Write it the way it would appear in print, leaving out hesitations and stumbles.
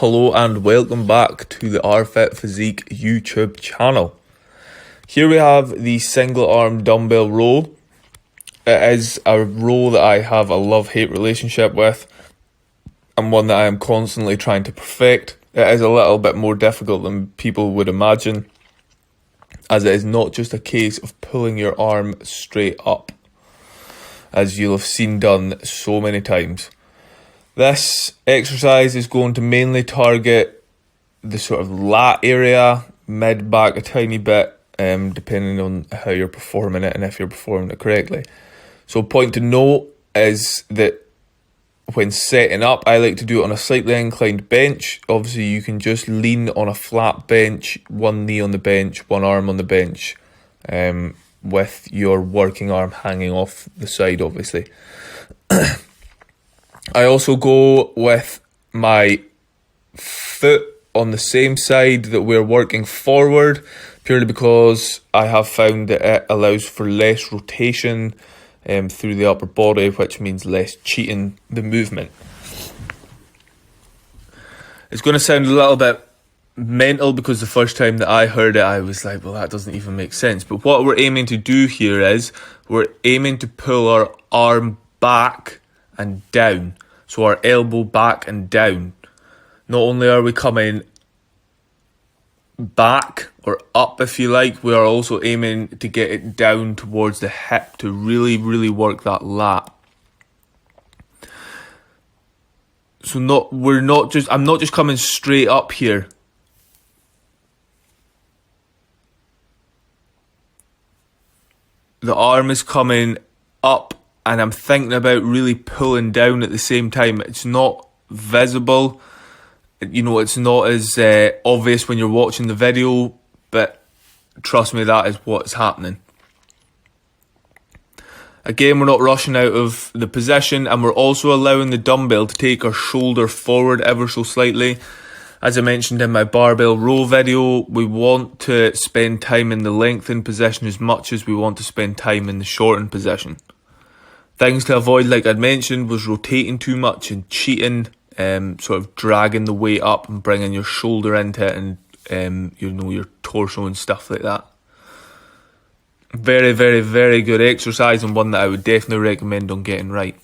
Hello and welcome back to the RFit Physique YouTube channel. Here we have the single arm dumbbell row. It is a row that I have a love-hate relationship with and one that I am constantly trying to perfect. It is a little bit more difficult than people would imagine, as it is not just a case of pulling your arm straight up, as you'll have seen done so many times. This exercise is going to mainly target the sort of lat area, mid-back a tiny bit, depending on how you're performing it and if you're performing it correctly. So point to note is that when setting up, I like to do it on a slightly inclined bench. Obviously, you can just lean on a flat bench, one knee on the bench, one arm on the bench, with your working arm hanging off the side, obviously. I also go with my foot on the same side that we're working forward, purely because I have found that it allows for less rotation through the upper body, which means less cheating the movement. It's going to sound a little bit mental because the first time that I heard it, I was like, well, that doesn't even make sense. But what we're aiming to do here is we're aiming to pull our arm back and down, so our elbow back and down. Not only are we coming back or up, if you like, we are also aiming to get it down towards the hip to really work that lat. So I'm not just coming straight up here. The arm is coming up and I'm thinking about really pulling down at the same time. It's not visible. You know, it's not as obvious when you're watching the video, but trust me, that is what's happening. Again, we're not rushing out of the position, and we're also allowing the dumbbell to take our shoulder forward ever so slightly. As I mentioned in my barbell row video, we want to spend time in the lengthened position as much as we want to spend time in the shortened position. Things to avoid, like I'd mentioned, was rotating too much and cheating, sort of dragging the weight up and bringing your shoulder into it and, your torso and stuff like that. Very good exercise, and one that I would definitely recommend on getting right.